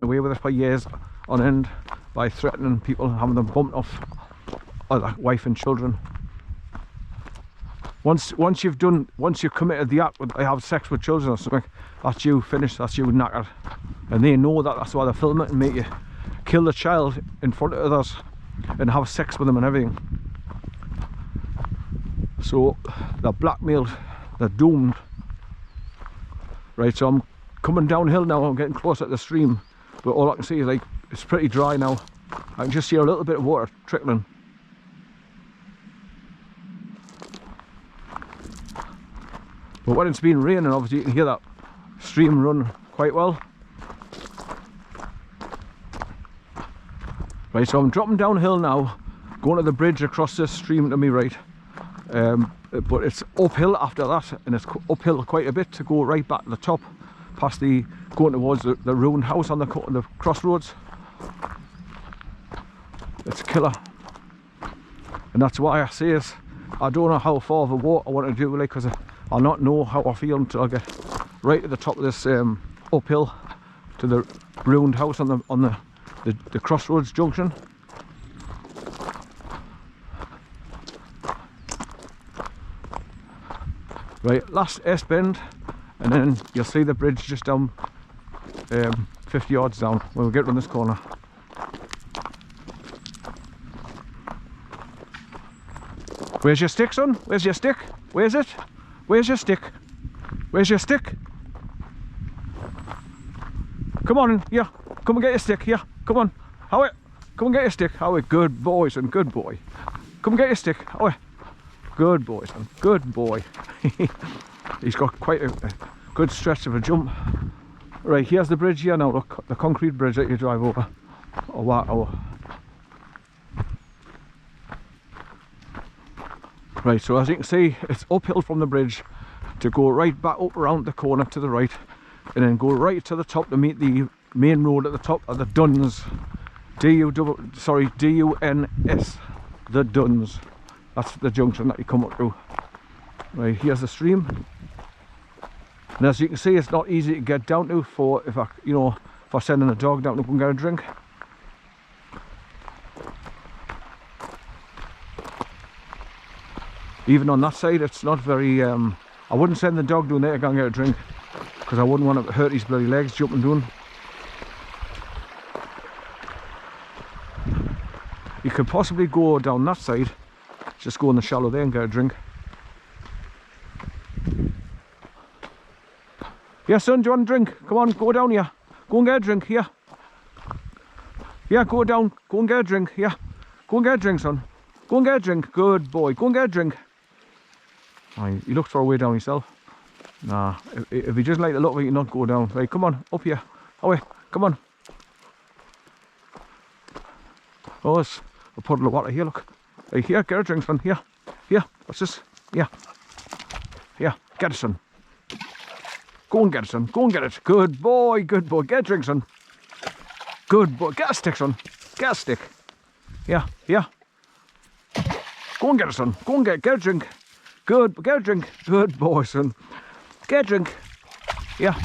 away with it for years on end by threatening people, having them bumped off other wife and children. Once you've committed the act, I have sex with children or something, that's you finished, that's you knackered. And they know that, that's why they film it and make you kill the child in front of others and have sex with them and everything. So they're blackmailed, they're doomed. Right, so I'm coming downhill now, I'm getting closer to the stream, but all I can see is like, it's pretty dry now. I can just see a little bit of water trickling. But when it's been raining, obviously you can hear that stream run quite well. Right, so I'm dropping downhill now, going to the bridge across this stream to me right. But it's uphill after that, and it's uphill quite a bit to go right back to the top, past the, going towards the ruined house on the crossroads. It's killer. And that's why I say is, I don't know how far of a walk I want to do, like, because I'll not know how I feel until I get right to the top of this uphill to the ruined house on the crossroads junction. Right, last S-bend, and then you'll see the bridge just down 50 yards down when we get around this corner. Where's your stick, son? Where's your stick? Where's it? Where's your stick? Where's your stick? Come on, yeah. Come and get your stick, yeah. Come on. Howie, come and get your stick. Howie, good boy, son, good boy. Come and get your stick. Howie. Good boy, son, good boy. He's got quite a good stretch of a jump. Right, here's the bridge here now, look, the concrete bridge that you drive over. Oh wow. Right, so as you can see, it's uphill from the bridge to go right back up around the corner to the right, and then go right to the top to meet the main road at the top of the Duns. D-U-N-S, the Duns. That's the junction that you come up to. Right, here's the stream. And as you can see, it's not easy to get down to for if I'm sending a dog down to go and get a drink. Even on that side, it's not very, I wouldn't send the dog down there to go and get a drink, because I wouldn't want to hurt his bloody legs jumping down. You could possibly go down that side, just go in the shallow there and get a drink. Yeah, son, do you want a drink? Come on, go down here. Go and get a drink, here. Yeah, go down, go and get a drink, yeah. Go and get a drink, son. Go and get a drink, good boy, go and get a drink. Oh, he looked for a way down himself. Nah, if he just like the look of it, he'd not go down. Right, come on, up here. Away, come on. Oh, there's a puddle of water here, look. Right, here, get a drink, son, here. Here, what's this? Yeah. Here, get it, son. Go and get it, son. Go and get it. Good boy, good boy. Get a drink, son. Good boy. Get a stick, son. Get a stick. Yeah, yeah. Go and get it, son. Go and get a drink. Good, get a drink. Good boy, son. Get a drink. Yeah.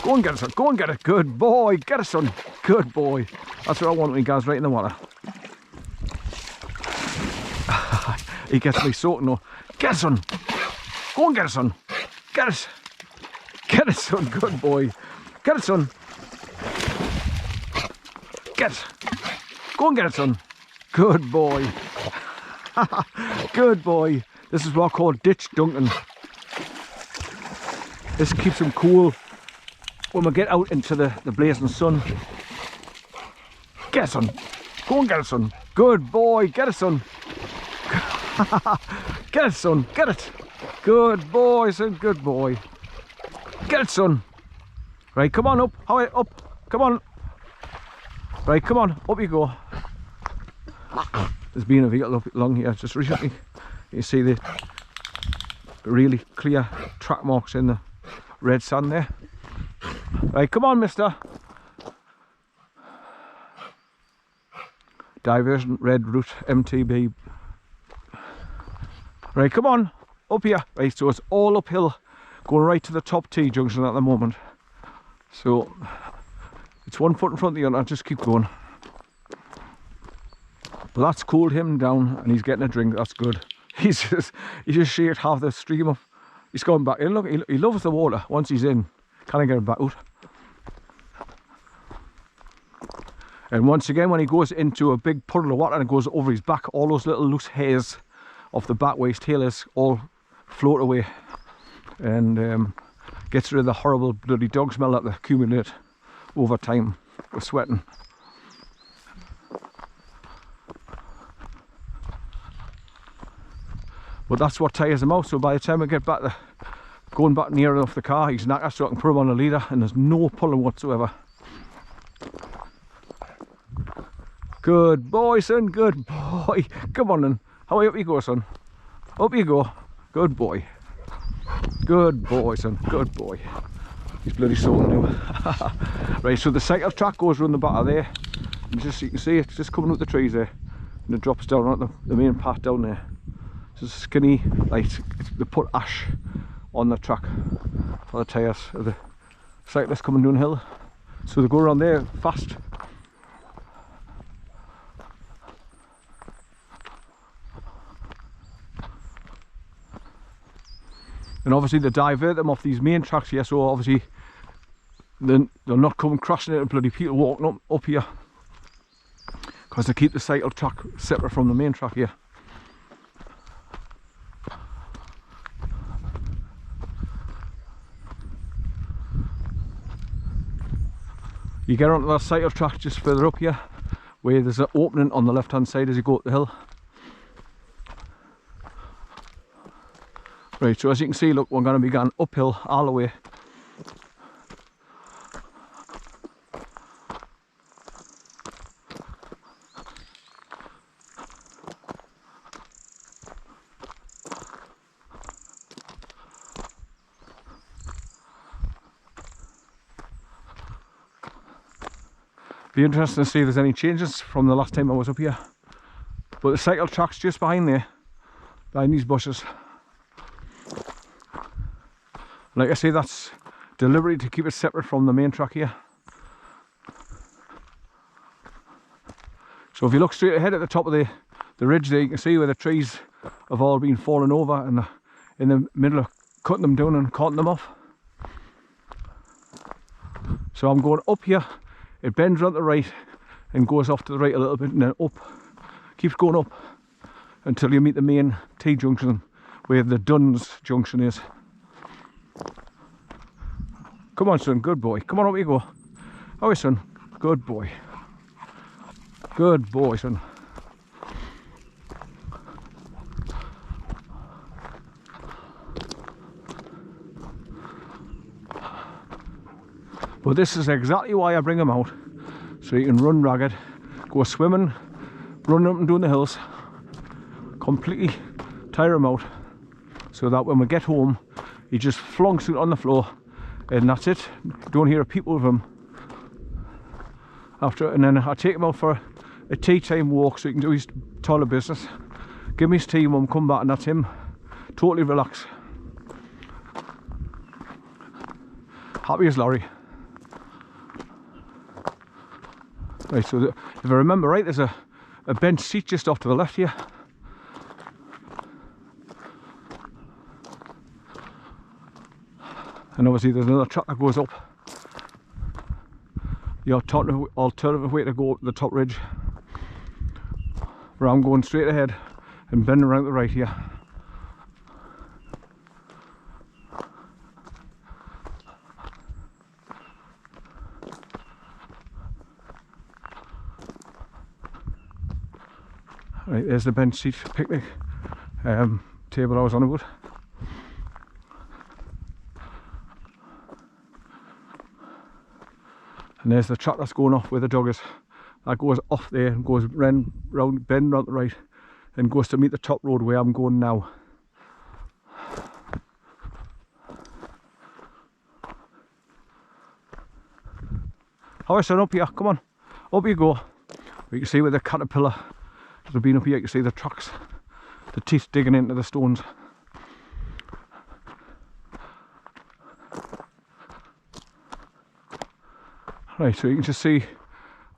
Go and get it, son. Go and get it. Good boy. Get it, son. Good boy. That's what I want when he goes right in the water. He gets me soaking though. Get it, son. Go and get it, son. Get it. Get it, son. Good boy. Get it, son. Get it. Go and get it, son. Good boy. Good boy. This is what I call ditch dunking. This keeps him cool when we get out into the blazing sun. Get it, son. Go and get it, son. Good boy. Get it, son. Get it, son. Get it. Good boy, son. Good boy. Get it, son. Right, come on up. How up? Come on. Right, come on. Up you go. There's been a vehicle up along here just recently. You see the really clear track marks in the red sand there. Right, come on, mister. Diversion, red route, MTB. Right, come on. Up here. Right, so it's all uphill, going right to the top T junction at the moment. So it's 1 foot in front of the other, just keep going. But that's cooled him down and he's getting a drink, that's good. He just shaked half the stream up. He's going back in, look, he loves the water. Once he's in, can't get him back out. And once again, when he goes into a big puddle of water and it goes over his back, all those little loose hairs off the back where his tail is all float away. And gets rid of the horrible bloody dog smell that they accumulate over time with sweating. But that's what tires him out, so by the time we get back to going back near enough the car, he's knackered, so I can put him on a leader and there's no pulling whatsoever. Good boy, son, good boy. Come on then. How up you go, son? Up you go. Good boy. Good boy, son, good boy. He's bloody soaking now. Right, so the cycle track goes around the back of there. And just you can see it's just coming out the trees there. And it drops down on the main path down there. It's a skinny, like they put ash on the track for the tyres of the cyclists coming downhill. So they go around there fast. And obviously they divert them off these main tracks here, so obviously they're not coming crashing into bloody people walking up here, because they keep the cycle track separate from the main track here. You get onto that cycle track just further up here, where there's an opening on the left hand side as you go up the hill. Right, so as you can see, look, we're going to be going uphill all the way. Be interesting to see if there's any changes from the last time I was up here. But the cycle track's just behind there, behind these bushes. Like I say, that's deliberate to keep it separate from the main track here. So if you look straight ahead at the top of the ridge there, you can see where the trees have all been falling over and in the middle of cutting them down and cutting them off. So I'm going up here. It bends right to the right and goes off to the right a little bit and then up, keeps going up until you meet the main T-junction where the Duns junction is. Come on, son, good boy. Come on, up you go. How are you, son? Good boy. Good boy, son. But this is exactly why I bring them out, so you can run ragged, go swimming, run up and down the hills, completely tire them out, so that when we get home, he just flunks it on the floor, and that's it. Don't hear a peep of him. And then I take him out for a tea time walk, so he can do his toilet business, give him his tea and come back, and that's him, totally relaxed. Happy as Larry. Right, so if I remember right, there's a bench seat just off to the left here. And obviously there's another track that goes up. The alternative way to go up the top ridge. Where I'm going straight ahead and bending around the right here. Right, there's the bench seat picnic table I was on about. And there's the track that's going off where the dog is. That goes off there and goes round, bend round the right and goes to meet the top road where I'm going now. How is it up here? Come on, up you go. You can see where the caterpillar has been up here. You can see the tracks, the teeth digging into the stones. Right, so you can just see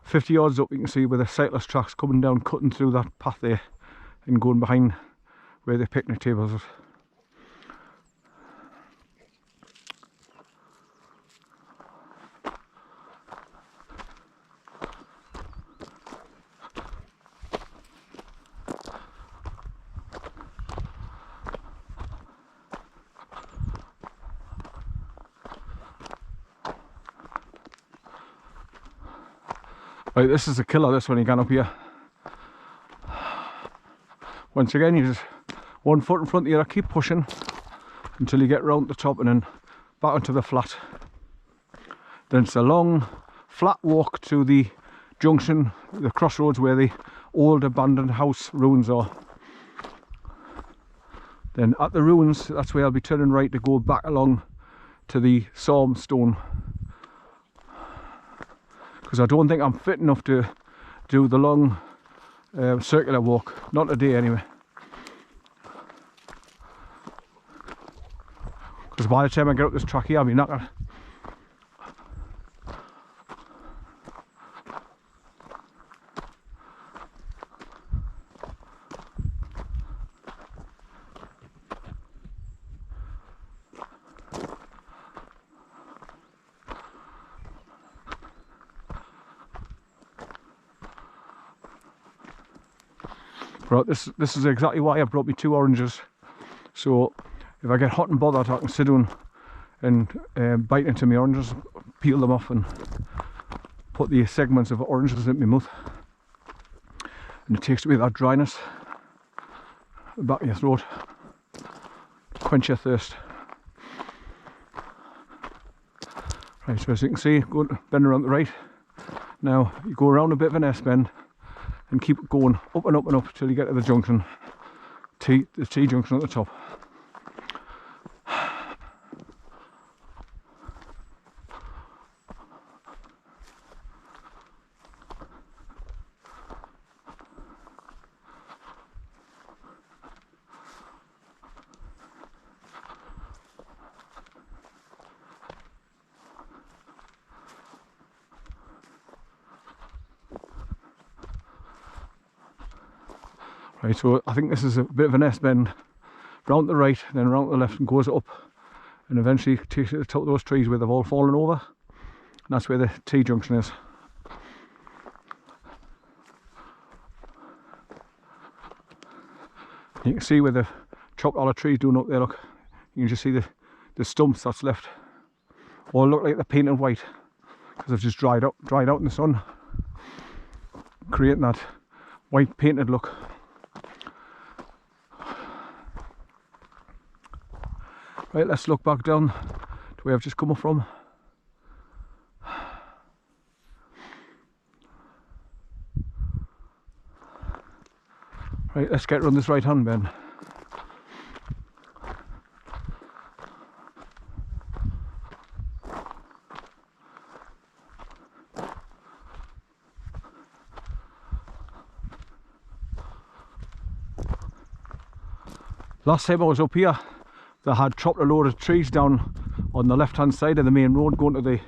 50 yards up, you can see where the cyclist tracks coming down, cutting through that path there and going behind where the picnic tables is. Right, this is a killer, this when you get up here. Once again, you just 1 foot in front of the other, keep pushing until you get round the top and then back onto the flat. Then it's a long flat walk to the junction, the crossroads where the old abandoned house ruins are. Then at the ruins, that's where I'll be turning right to go back along to the Psalm Stone. Because I don't think I'm fit enough to do the long circular walk, not today anyway. Because by the time I get up this track here, I'll be knackered. Right, this is exactly why I brought me 2 oranges. So if I get hot and bothered, I can sit down and bite into my oranges, peel them off and put the segments of oranges in my mouth. And it takes away that dryness at the back of your throat, quench your thirst. Right, so as you can see, go bend around the right. Now you go around a bit of an S-bend and keep it going up and up and up till you get to the junction, the T junction at the top. Right, so I think this is a bit of an S-bend, round the right, then round the left and goes up and eventually takes you to the top of those trees where they've all fallen over, and that's where the T-junction is. You can see where they've chopped all the trees down up there, look. You can just see the stumps that's left. All look like they're painted white because they've just dried out in the sun, creating that white painted look. Right, let's look back down to where I've just come up from. Right, let's get around this right hand bend. Last time I was up here, they had chopped a load of trees down on the left hand side of the main road going to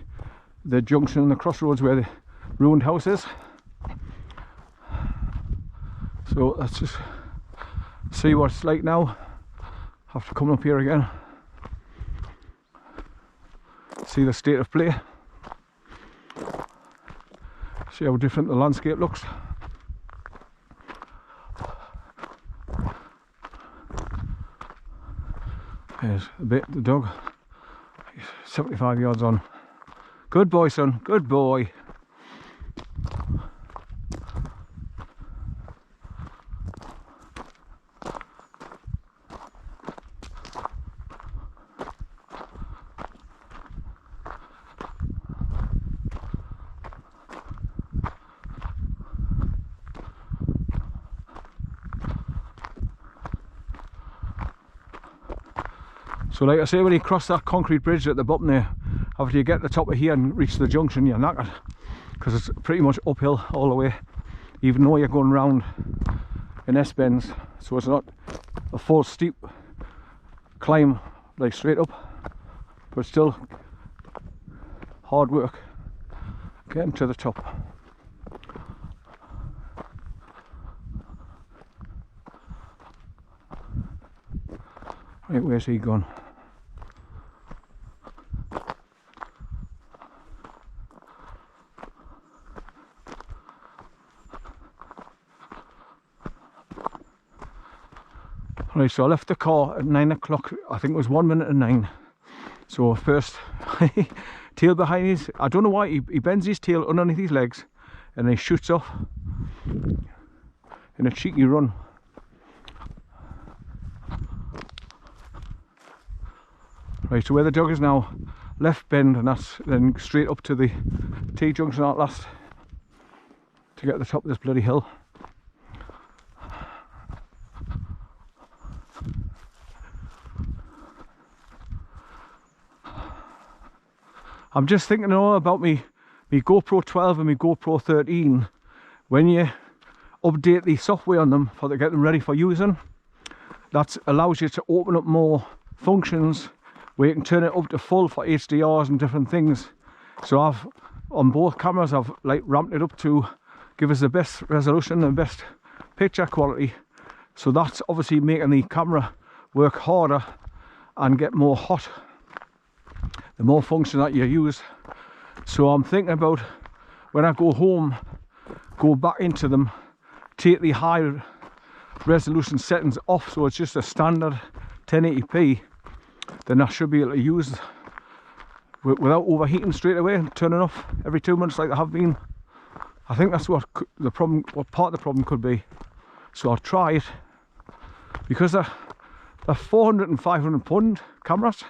the junction and the crossroads where the ruined house is. So let's just see what it's like now after coming up here again. See the state of play. See how different the landscape looks. There's a bit, the dog. He's 75 yards on. Good boy, son, good boy. So like I say, when you cross that concrete bridge at the bottom there, after you get to the top of here and reach the junction, you're knackered, because it's pretty much uphill all the way, even though you're going round in S-bends, so it's not a full steep climb like straight up, but still hard work. Getting to the top. Right, where's he gone? Right, so I left the car at 9 o'clock. I think it was 1 minute to 9. So first, tail behind his, I don't know why, he bends his tail underneath his legs and he shoots off in a cheeky run. Right, so where the dog is now, left bend, and that's then straight up to the T-junction at last to get to the top of this bloody hill. I'm just thinking about me GoPro 12 and me GoPro 13. When you update the software on them for to get them ready for using, that allows you to open up more functions where you can turn it up to full for HDRs and different things. So I've, on both cameras, I've like ramped it up to give us the best resolution and best picture quality. So that's obviously making the camera work harder and get more hot the more function that you use. So I'm thinking about when I go home, go back into them, take the high resolution settings off so it's just a standard 1080p, then I should be able to use without overheating straight away and turning off every 2 minutes like I have been. I think that's what the problem, what part of the problem could be. So I'll try it, because they're 400 and 500 pound cameras,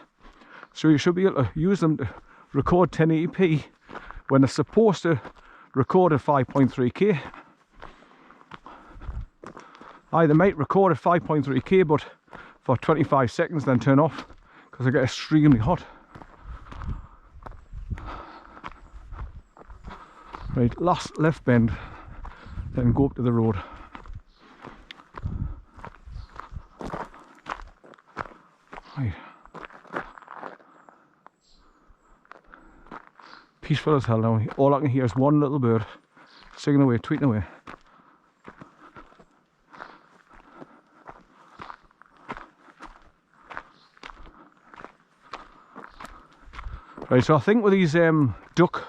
so you should be able to use them to record 1080p when they're supposed to record at 5.3K. They might record at 5.3K, but for 25 seconds then turn off because they get extremely hot. Right, last left bend, then go up to the road. Right. Peaceful as hell now. All I can hear is one little bird singing away, tweeting away. Right, so I think with these duck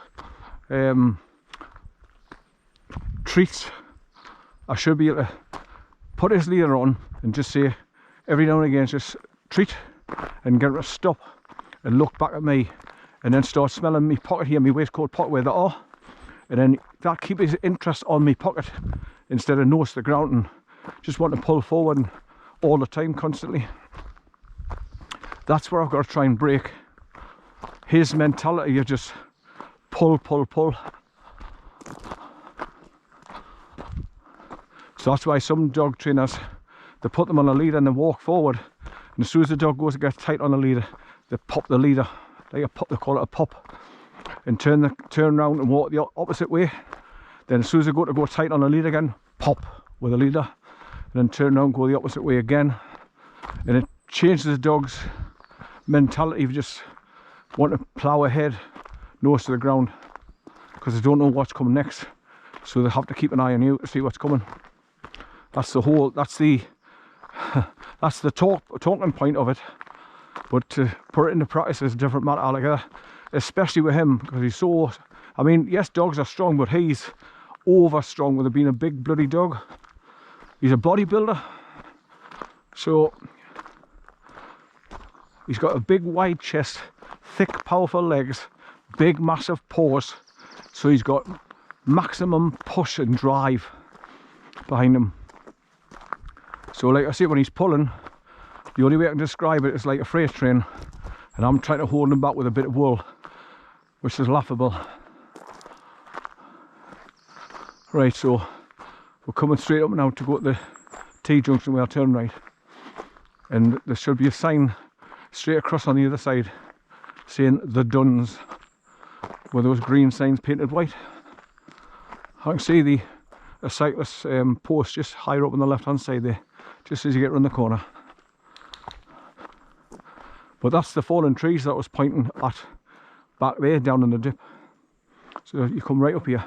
treats, I should be able to put his leader on and just say every now and again, just treat, and get her to stop and look back at me, and then start smelling me pocket here, my waistcoat pocket where they are, and then that keeps his interest on me pocket instead of nose to the ground and just want to pull forward all the time constantly. That's where I've got to try and break his mentality of just pull, pull, pull. So that's why some dog trainers, they put them on a leader and they walk forward, and as soon as the dog goes to get tight on the leader, they pop the leader, like a pop, they call it a pop, and turn around and walk the opposite way. Then as soon as they go to go tight on the leader again, pop with the leader, and then turn around and go the opposite way again. And it changes the dog's mentality of just want to plough ahead, nose to the ground, because they don't know what's coming next, so they have to keep an eye on you to see what's coming. That's the whole, that's the talking point of it. But to put it into practice is a different matter altogether, especially with him, because he's so, I mean, yes, dogs are strong, but he's over strong with it being a big bloody dog. He's a bodybuilder, so he's got a big wide chest, thick powerful legs, big massive paws, so he's got maximum push and drive behind him. So like I say, when he's pulling, the only way I can describe it is like a freight train, and I'm trying to hold him back with a bit of wool, which is laughable. Right, so we're coming straight up now to go to the T-junction where I turn right, and there should be a sign straight across on the other side saying the Duns, with those green signs painted white. I can see a cyclist post just higher up on the left hand side there, just as you get around the corner. But that's the fallen trees that I was pointing at back there down in the dip. So you come right up here.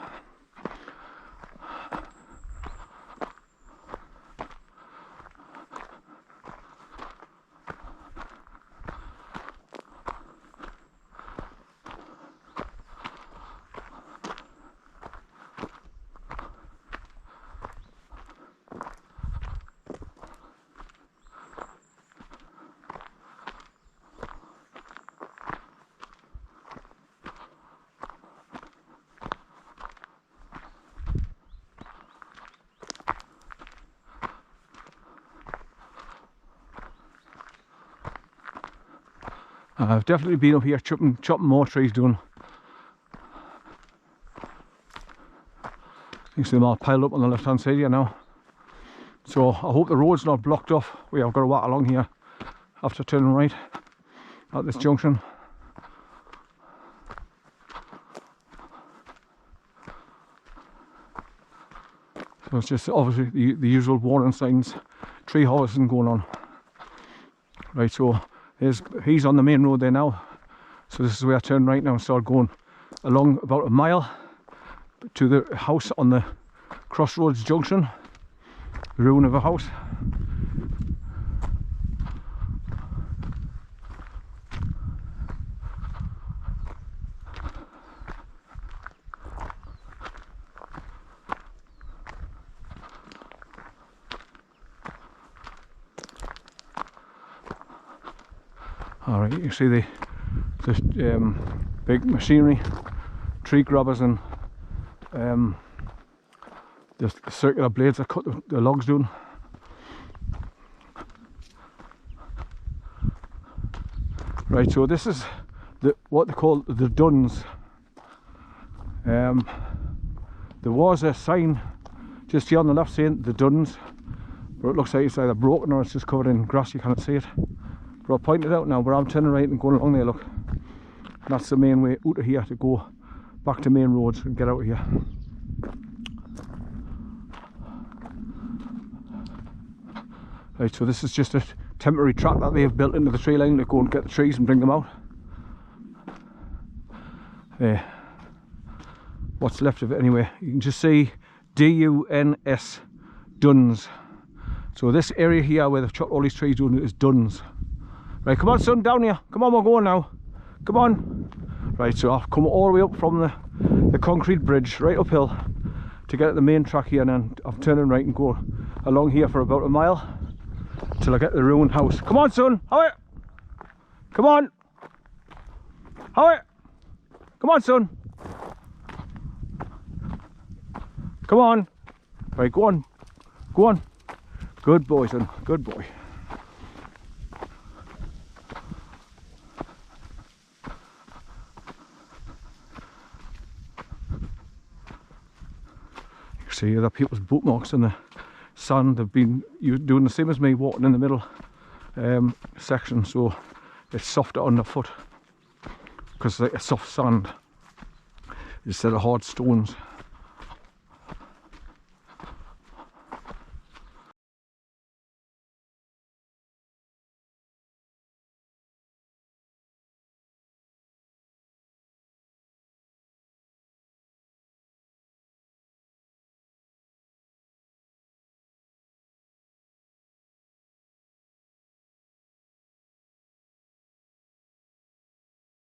I've definitely been up here chopping more trees down. You see them all piled up on the left hand side here now. So I hope the road's not blocked off. We have got to walk along here after turning right at this junction. So it's just obviously the usual warning signs, tree harvesting going on. Right, so he's on the main road there now. So this is where I turn right now and start going along about a mile to the house on the crossroads junction, the ruin of a house. Alright, you see the big machinery, tree grabbers and the circular blades that cut the logs down. Right, so this is what they call the duns. There was a sign just here on the left saying the duns, but it looks like it's either broken or it's just covered in grass, you can't see it. But I'll point it out now where I'm turning right and going along there, look. That's the main way out of here to go back to main roads and get out of here. Right, so this is just a temporary track that they have built into the tree line to go and get the trees and bring them out. What's left of it anyway. You can just see D-U-N-S, Duns. So this area here where they've chopped all these trees down is Duns. Right, come on son, down here. Come on, we're going now. Come on. Right, so I've come all the way up from the concrete bridge, right uphill, to get at the main track here, and then I'm turning right and go along here for about a mile till I get to the ruined house. Come on son, how it? Come on. How it? Come on son. Come on. Right, go on. Go on. Good boy son, good boy. See other people's bootmarks in the sand. They've been doing the same as me, walking in the middle section, so it's softer underfoot because it's like a soft sand instead of hard stones.